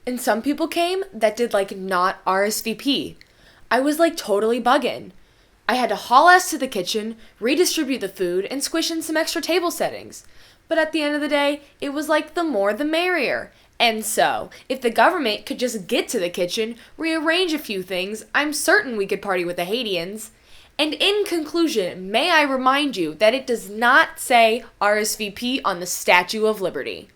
And some people came that did like not RSVP. I was like totally bugging. I had to haul ass to the kitchen, redistribute the food, and squish in some extra table settings. But at the end of the day, it was like the more the merrier. And so, if the government could just get to the kitchen, rearrange a few things, I'm certain we could party with the Haitians. And in conclusion, may I remind you that it does not say RSVP on the Statue of Liberty.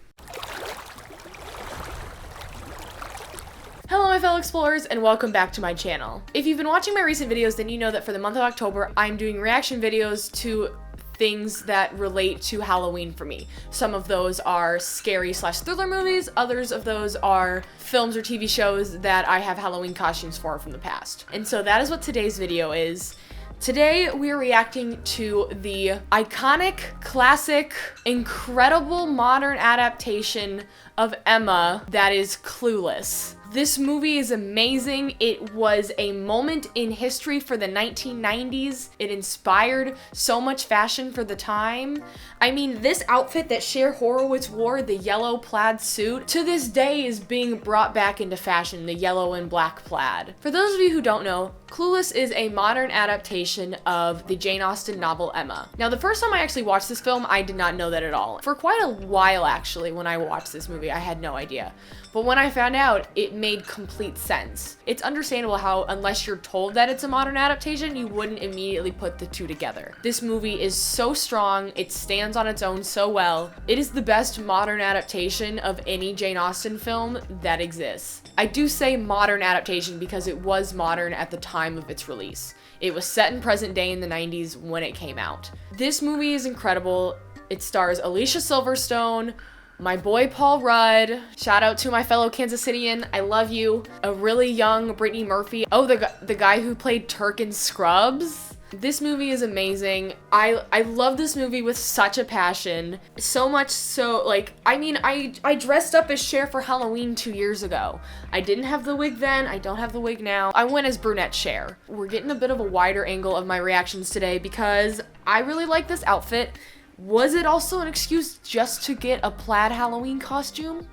Hello my fellow explorers and welcome back to my channel. If you've been watching my recent videos, then you know that for the month of October, I'm doing reaction videos to things that relate to Halloween for me. Some of those are scary / thriller movies, others of those are films or TV shows that I have Halloween costumes for from the past. And so that is what today's video is. Today we are reacting to the iconic, classic, incredible modern adaptation of Emma that is Clueless. This movie is amazing. It was a moment in history for the 1990s. It inspired so much fashion for the time. I mean, this outfit that Cher wore, the yellow plaid suit, to this day is being brought back into fashion, the yellow and black plaid. For those of you who don't know, Clueless is a modern adaptation of the Jane Austen novel Emma. Now, the first time I actually watched this film, I did not know that at all. For quite a while, actually, when I watched this movie, I had no idea. But when I found out, it made complete sense. It's understandable how, unless you're told that it's a modern adaptation, you wouldn't immediately put the two together. This movie is so strong, it stands on its own so well. It is the best modern adaptation of any Jane Austen film that exists. I do say modern adaptation because it was modern at the time of its release. It was set in present day in the 90s when it came out. This movie is incredible. It stars Alicia Silverstone, my boy Paul Rudd, shout out to my fellow Kansas Citian, I love you, a really young Brittany Murphy, oh the guy who played Turk in Scrubs. This movie is amazing. I love this movie with such a passion, so much so, like, I mean, I dressed up as Cher for Halloween 2 years ago. I didn't have the wig then, I don't have the wig now. I went as brunette Cher. We're getting a bit of a wider angle of my reactions today because I really like this outfit. Was it also an excuse just to get a plaid Halloween costume?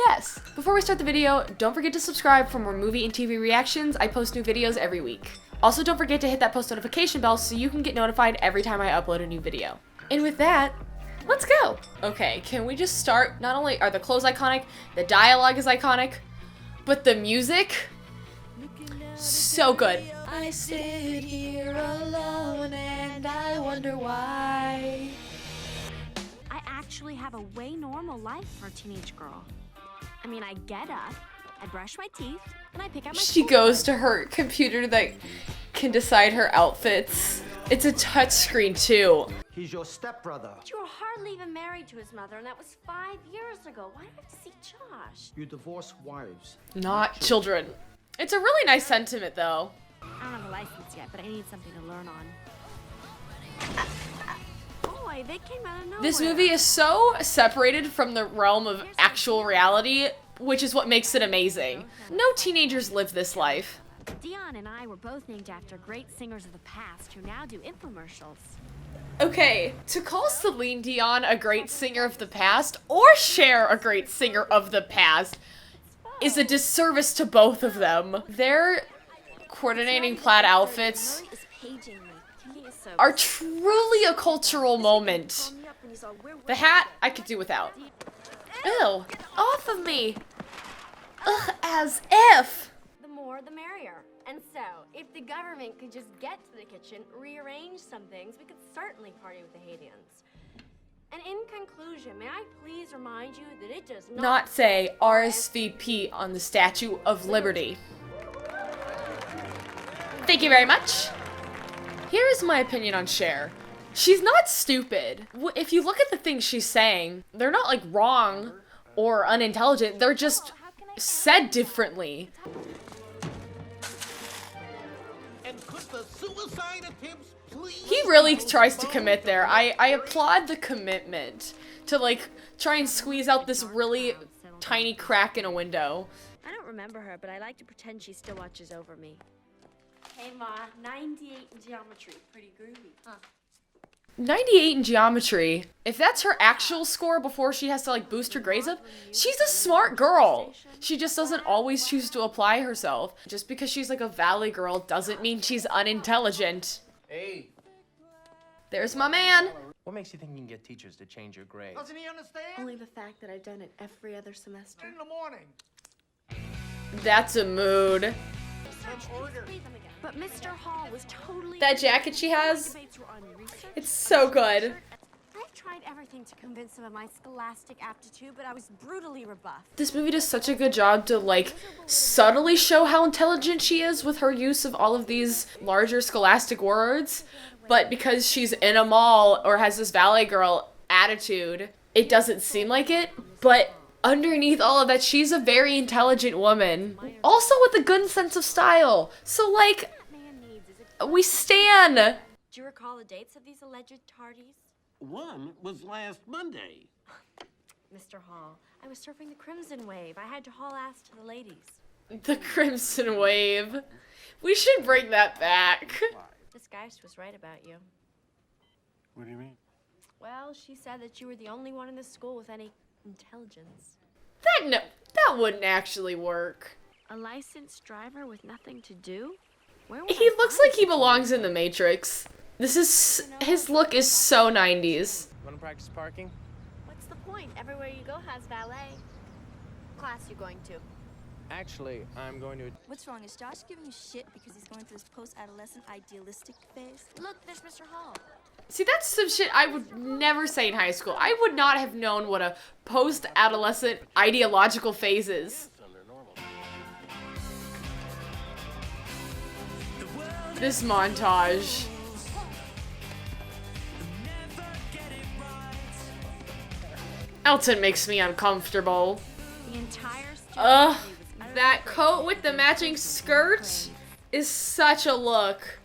Yes. Before we start the video, don't forget to subscribe for more movie and TV reactions. I post new videos every week. Also, don't forget to hit that post notification bell so you can get notified every time I upload a new video. And with that, let's go. Okay, can we just start? Not only are the clothes iconic, the dialogue is iconic, but the music, so good. I sit here alone and I wonder why. I actually have a way normal life for a teenage girl. I mean, I get up, I brush my teeth, and I pick out my She goes to her computer that can decide her outfits. It's a touchscreen too. He's your stepbrother. But you were hardly even married to his mother, and that was 5 years ago. Why do I have to see Josh? You divorce wives. Not children. It's a really nice sentiment though. I don't have a license yet, but I need something to learn on. Boy, they came out of nowhere. This movie is so separated from the realm of actual reality, which is what makes it amazing. No teenagers live this life. Dion and I were both named after great singers of the past who now do infomercials. Okay, to call Celine Dion a great singer of the past, or Cher a great singer of the past, is a disservice to both of them. Their coordinating plaid outfits are truly a cultural moment. The hat, I could do without. Ew, off of me. Ugh, as if. The more, the merrier. And so, if the government could just get to the kitchen, rearrange some things, we could certainly party with the Haitians. And in conclusion, may I please remind you that it does not say RSVP on the Statue of Liberty. Thank you very much. Here is my opinion on Cher. She's not stupid. If you look at the things she's saying, they're not like wrong or unintelligent. They're just said differently. He really tries to commit there. I applaud the commitment to like try and squeeze out this really tiny crack in a window. I don't remember her, but I like to pretend she still watches over me. Hey Ma, 98 in geometry. Pretty groovy, huh? 98 in geometry. If that's her actual score before she has to like boost her grades up, she's a smart girl. She just doesn't always choose to apply herself. Just because she's like a valley girl doesn't mean she's unintelligent. Hey. There's my man. What makes you think you can get teachers to change your grade? Doesn't he understand? Only the fact that I've done it every other semester. In the morning. That's a mood. But Mr. Hall was totally... That jacket she has, it's so good. I've tried everything to convince him of my scholastic aptitude, but I was brutally rebuffed. This movie does such a good job to like subtly show how intelligent she is with her use of all of these larger scholastic words, but because she's in a mall or has this valley girl attitude, it doesn't seem like it, but underneath all of that, she's a very intelligent woman. Also with a good sense of style. So like, we stan. Do you recall the dates of these alleged tardies? One was last Monday. Mr. Hall, I was surfing the Crimson Wave. I had to haul ass to the ladies. The Crimson Wave. We should bring that back. This Geist was right about you. What do you mean? Well, she said that you were the only one in the school with any intelligence. That wouldn't actually work. A licensed driver with nothing to do? Where He looks like he belongs in the Matrix. His look is so 90s. Want to practice parking? What's the point? Everywhere you go has valet. Class you going to? Actually, I'm going to... What's wrong? Is Josh giving you shit because he's going through his post-adolescent idealistic phase? Look, there's Mr. Hall. See, that's some shit I would never say in high school. I would not have known what a post-adolescent ideological phase is. This montage. Elton makes me uncomfortable. The entire Ugh, that coat with the matching skirt is such a look.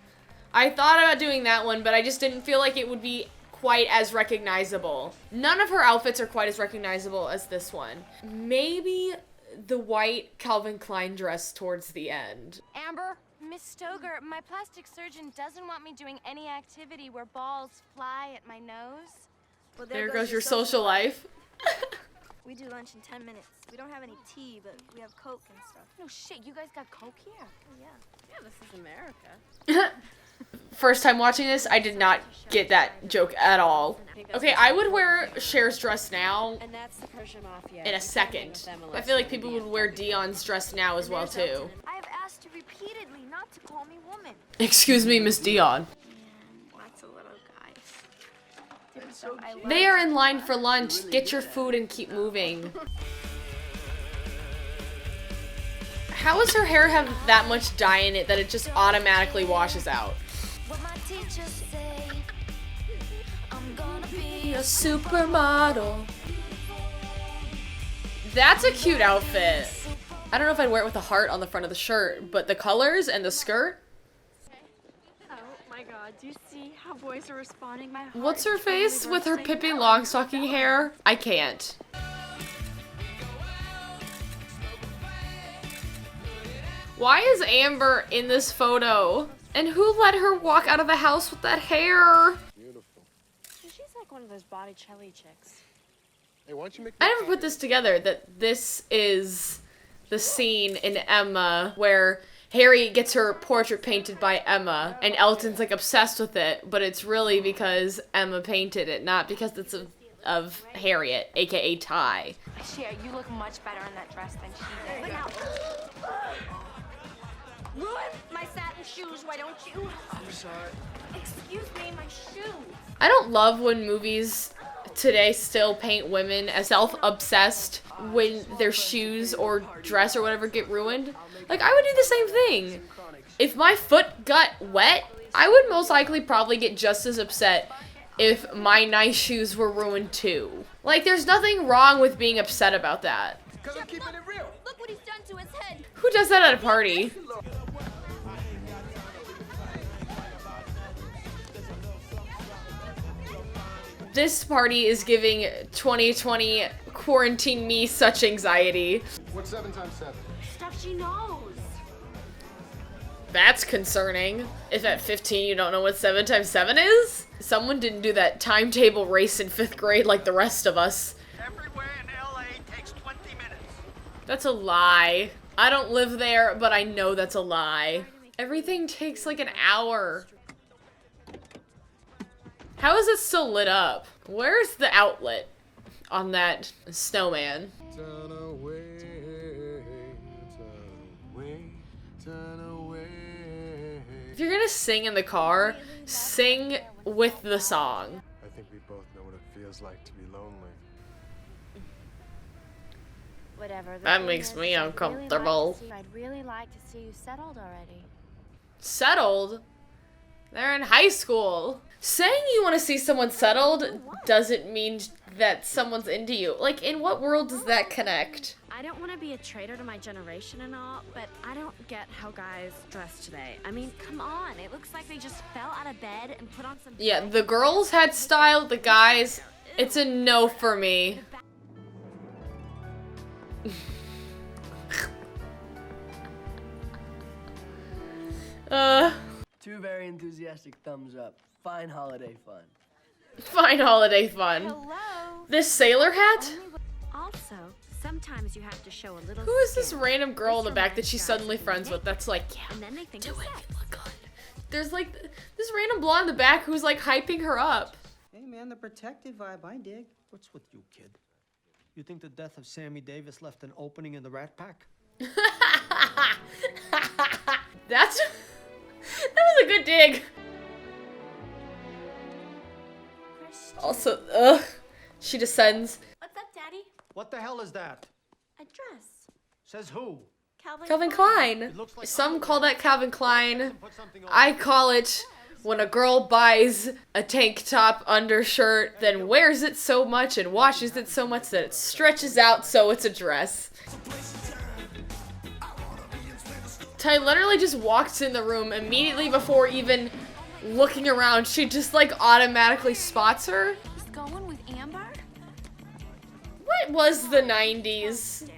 I thought about doing that one, but I just didn't feel like it would be quite as recognizable. None of her outfits are quite as recognizable as this one. Maybe the white Calvin Klein dress towards the end. Amber, Miss Stoger, my plastic surgeon doesn't want me doing any activity where balls fly at my nose. Well, There goes your social life. We do lunch in 10 minutes. We don't have any tea, but we have Coke and stuff. No shit, you guys got Coke here? Oh, yeah. Yeah, this is America. First time watching this, I did not get that joke at all. Okay, I would wear Cher's dress now And that's the Persian Mafia. in a second. I feel like people would wear Dion's dress now as well too. I have asked you repeatedly not to call me woman. Excuse me, Miss Dion. Lots of little guys. Different stuff I love. They are in line for lunch. Get your food and keep moving. How does her hair have that much dye in it that it just automatically washes out? What my teachers say, I'm gonna be A supermodel. That's a cute outfit. I don't know if I'd wear it with a heart on the front of the shirt, but the colors and the skirt. Oh my god, do you see how boys are responding? My heart What's her is face totally with her bursting. Pippi Longstocking hair? I can't. Why is Amber in this photo? And who let her walk out of the house with that hair? She's like one of those Botticelli chicks. Hey, why don't you make I never put this together, that this is the scene in Emma where Harry gets her portrait painted by Emma, and Elton's like obsessed with it, but it's really because Emma painted it, not because it's of Harriet, aka Ty. Cher, you look much better in that dress than she did. Ruin my satin shoes, why don't you? I'm sorry. Excuse me, my shoes. I don't love when movies today still paint women as self-obsessed when their shoes or dress or whatever get ruined. Like, I would do the same thing. If my foot got wet, I would most likely probably get just as upset if my nice shoes were ruined too. Like, there's nothing wrong with being upset about that. Because I'm keeping it real. Look what he's done to his head. Who does that at a party? This party is giving 2020 quarantine me such anxiety. What's 7 times 7? Stuff she knows. That's concerning. If at 15 you don't know what 7 times 7 is? Someone didn't do that timetable race in 5th grade like the rest of us. Everywhere in LA takes 20 minutes. That's a lie. I don't live there, but I know that's a lie. Everything takes like an hour. How is it still lit up? Where's the outlet on that snowman? Turn away, turn away. If you're gonna sing in the car, sing with the song. I think we both know what it feels like to be lonely. Whatever. That makes me uncomfortable. I'd really like to see you settled already. Settled? They're in high school. Saying you want to see someone settled doesn't mean that someone's into you. Like, in what world does that connect? I don't want to be a traitor to my generation and all, but I don't get how guys dress today. I mean, come on. It looks like they just fell out of bed and put on some... Yeah, the girls had style, the guys, it's a no for me. Two very enthusiastic thumbs up. Fine holiday fun. Fine holiday fun. Hello. This sailor hat? Also, sometimes you have to show a little... Who is this skill. random girl in the This back that she's reminds suddenly guys of friends with? Nick, That's like, yeah, and then they think do it's it, sex. you look good. There's like this random blonde in the back who's like hyping her up. Hey man, the protective vibe, I dig. What's with you, kid? You think the death of Sammy Davis left an opening in the Rat Pack? That was a good dig. Also, ugh. She descends. What's up, Daddy? What the hell is that? A dress. Says who? Calvin Klein. Some call that Calvin Klein. I call it when a girl buys a tank top undershirt, then wears it so much and washes it so much that it stretches out so it's a dress. Ty literally just walks in the room immediately before even looking around. She just like automatically spots her. He's going with Amber? What was the 90s?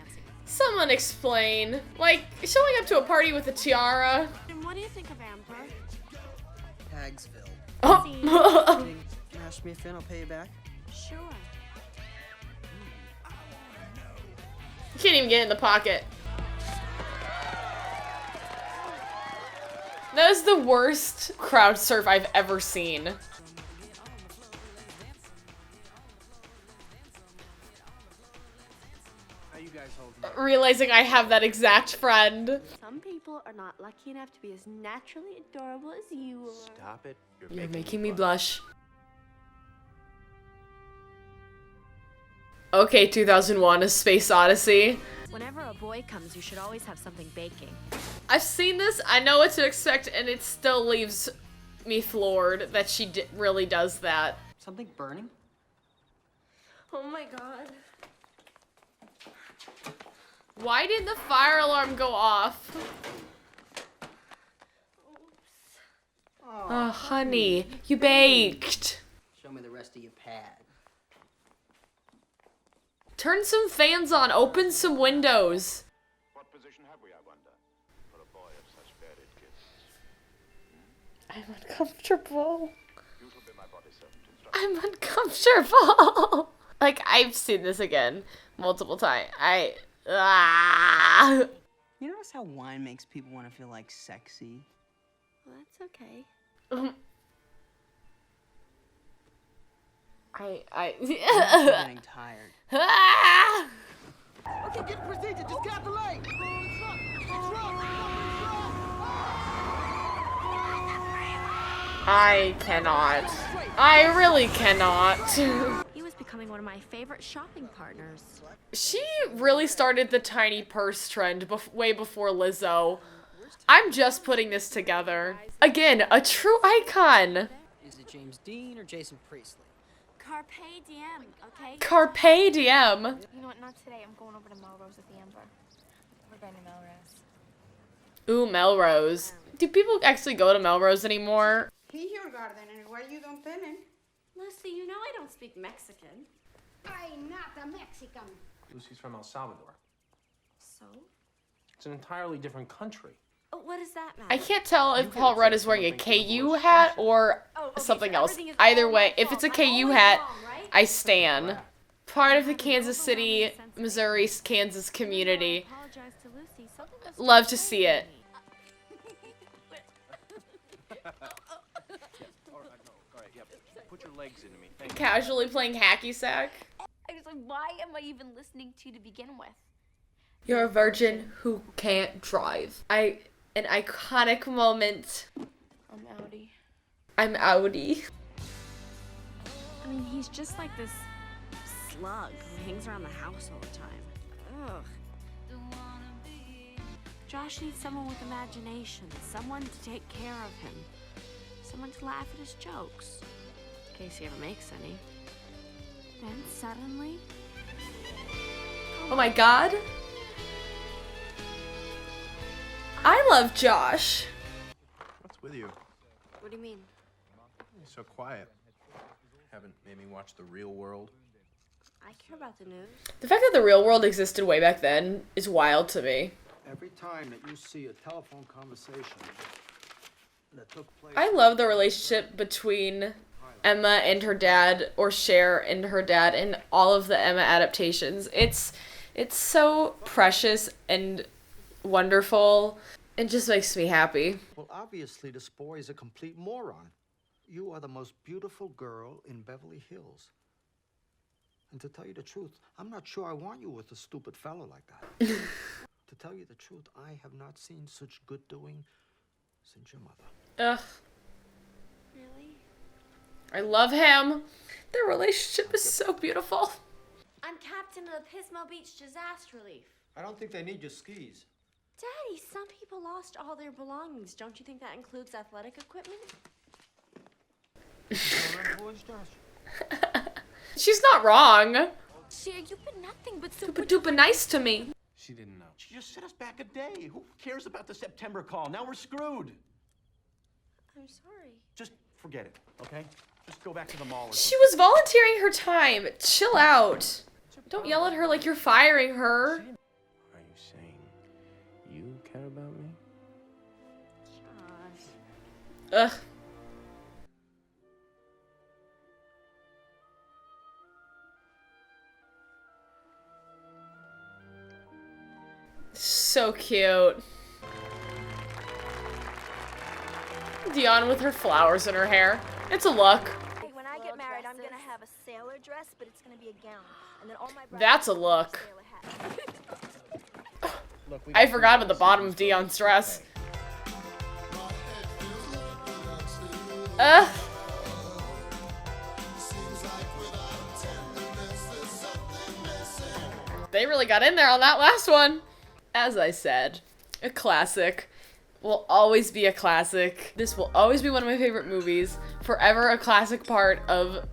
Someone explain. Like, showing up to a party with a tiara. And what do you think of Amber? Hagsville. Oh. Ask me if I'll pay you back. Sure. You can't even get in the pocket. That is the worst crowd surf I've ever seen. Realizing I have that exact friend. Some people are not lucky enough to be as naturally adorable as you are. Stop it. You're making me blush. Okay, 2001: A Space Odyssey. Whenever a boy comes, you should always have something baking. I've seen this, I know what to expect, and it still leaves me floored that she really does that. Something burning? Oh my god. Why didn't the fire alarm go off? Oh, honey, you baked. Show me the rest of your pad. Turn some fans on, open some windows. What position have we, I wonder, for a boy of such varied gifts? I'm uncomfortable. You shall be my body servant instructor. I'm uncomfortable. Like, I've seen this again multiple times. You notice how wine makes people want to feel like sexy? Well, that's okay. I'm getting tired. Okay, get procedure, just got the leg. I cannot. I really cannot. He was becoming one of my favorite shopping partners. She really started the tiny purse trend way before Lizzo. I'm just putting this together. Again, a true icon. Is it James Dean or Jason Priestley? Carpe diem, okay? Carpe diem. You know what, not today. I'm going over to Melrose with Amber. We're going to Melrose. Ooh, Melrose. Do people actually go to Melrose anymore? Your garden, and why you don't tienen? Leslie, you know I don't speak Mexican. I'm not a Mexican. Lucy's from El Salvador. So? It's an entirely different country. What does that matter? I can't tell if Paul Rudd is wearing a KU hat or something else. Either way, if it's a KU hat, I stan. Part of the Kansas City, Missouri, Kansas community. Love to see it. Put your legs into me. Thank you. Casually playing hacky sack. I was like, why am I even listening to begin with? You're a virgin who can't drive. An iconic moment. I'm outie. I'm outie. I mean, he's just like this slug who hangs around the house all the time. Ugh. Josh needs someone with imagination, someone to take care of him, someone to laugh at his jokes, in case he ever makes any. Then suddenly... Oh my god. I love Josh. What's with you? What do you mean? You're so quiet. Haven't made me watch The Real World. I care about the news. The fact that The Real World existed way back then is wild to me. Every time that you see a telephone conversation that took place... I love the relationship between Emma and her dad, or Cher and her dad, in all of the Emma adaptations. It's so precious and wonderful, and just makes me happy. Well, obviously, this boy is a complete moron. You are the most beautiful girl in Beverly Hills. And to tell you the truth, I'm not sure I want you with a stupid fellow like that. To tell you the truth, I have not seen such good doing since your mother. Ugh. Really? I love him. Their relationship is so beautiful. I'm captain of the Pismo Beach Disaster Relief. I don't think they need your skis. Daddy, some people lost all their belongings. Don't you think that includes athletic equipment? She's not wrong. Cher, you've been nothing but Super duper nice to me. She didn't know. She just set us back a day. Who cares about the September call? Now we're screwed. I'm sorry. Just forget it, okay? Just go back to the mall or She was volunteering her time. Chill out. Don't yell at her like you're firing her. Are you saying you care about me? Josh. Ugh. So cute. Dion with her flowers in her hair. It's a look. Hey, when I get married, I'm gonna have a sailor dress, but it's gonna be a gown. And then all my That's a look. Look, I forgot about the bottom of Dion's dress. Ugh. They really got in there on that last one. As I said, a classic will always be a classic. This will always be one of my favorite movies. Forever a classic part of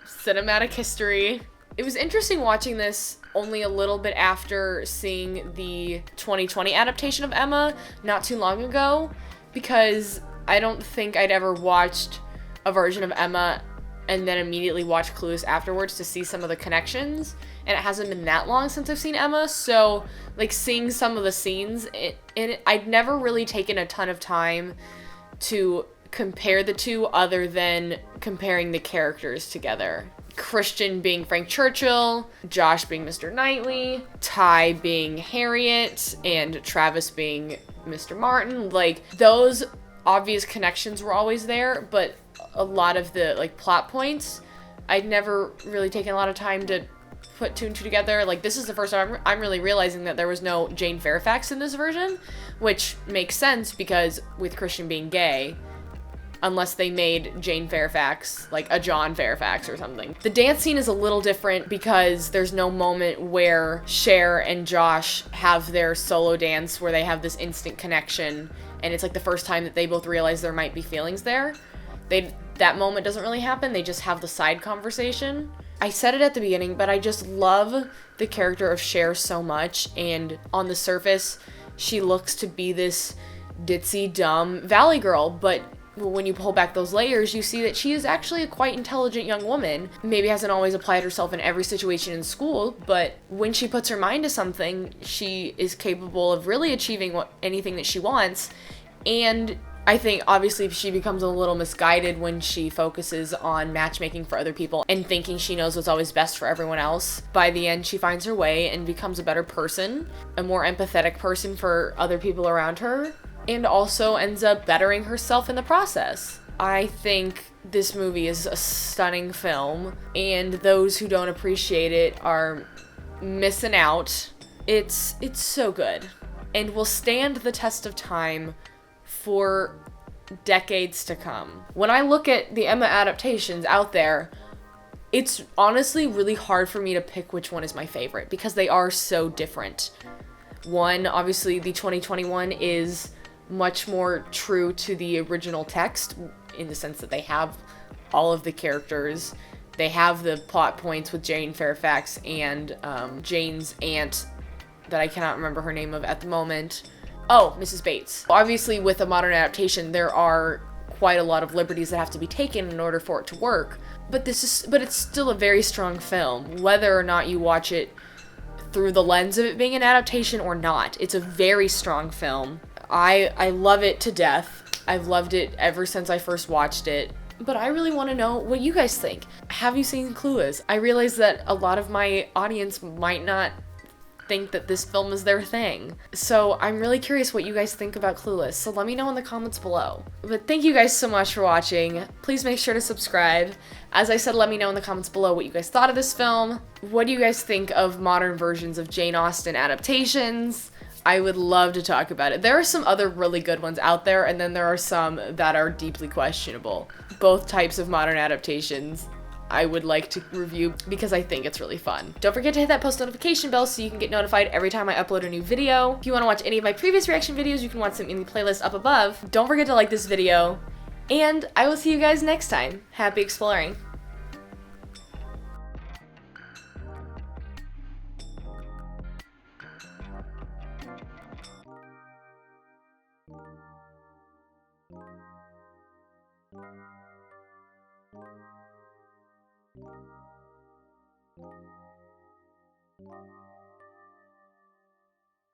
cinematic history. It was interesting watching this only a little bit after seeing the 2020 adaptation of Emma not too long ago, because I don't think I'd ever watched a version of Emma and then immediately watched Clueless afterwards to see some of the connections. And it hasn't been that long since I've seen Emma, so like seeing some of the scenes in it, I'd never really taken a ton of time to compare the two other than comparing the characters together. Christian being Frank Churchill, Josh being Mr. Knightley, Ty being Harriet, and Travis being Mr. Martin. Like, those obvious connections were always there, but a lot of the like plot points, I'd never really taken a lot of time to put two and two together. Like, this is the first time I'm really realizing that there was no Jane Fairfax in this version, which makes sense because with Christian being gay, unless they made Jane Fairfax like a John Fairfax or something. The dance scene is a little different because there's no moment where Cher and Josh have their solo dance where they have this instant connection, and it's like the first time that they both realize there might be feelings there. That moment doesn't really happen. They just have the side conversation. I said it at the beginning, but I just love the character of Cher so much, and on the surface, she looks to be this ditzy, dumb valley girl, but when you pull back those layers, you see that she is actually a quite intelligent young woman. Maybe hasn't always applied herself in every situation in school, but when she puts her mind to something, she is capable of really achieving anything that she wants. And I think obviously she becomes a little misguided when she focuses on matchmaking for other people and thinking she knows what's always best for everyone else. By the end, she finds her way and becomes a better person, a more empathetic person for other people around her, and also ends up bettering herself in the process. I think this movie is a stunning film, and those who don't appreciate it are missing out. It's so good, and will stand the test of time for decades to come. When I look at the Emma adaptations out there, it's honestly really hard for me to pick which one is my favorite because they are so different. One, obviously the 2021 is much more true to the original text in the sense that they have all of the characters. They have the plot points with Jane Fairfax and Jane's aunt that I cannot remember her name of at the moment. Oh, Mrs. Bates. Obviously, with a modern adaptation, there are quite a lot of liberties that have to be taken in order for it to work. But it's still a very strong film, whether or not you watch it through the lens of it being an adaptation or not. It's a very strong film. I love it to death. I've loved it ever since I first watched it. But I really want to know what you guys think. Have you seen Clueless? I realize that a lot of my audience might not think that this film is their thing. So I'm really curious what you guys think about Clueless, so let me know in the comments below. But thank you guys so much for watching. Please make sure to subscribe. As I said, let me know in the comments below what you guys thought of this film. What do you guys think of modern versions of Jane Austen adaptations? I would love to talk about it. There are some other really good ones out there, and then there are some that are deeply questionable. Both types of modern adaptations I would like to review because I think it's really fun. Don't forget to hit that post notification bell so you can get notified every time I upload a new video. If you want to watch any of my previous reaction videos, you can watch them in the playlist up above. Don't forget to like this video, and I will see you guys next time. Happy exploring. Thank you.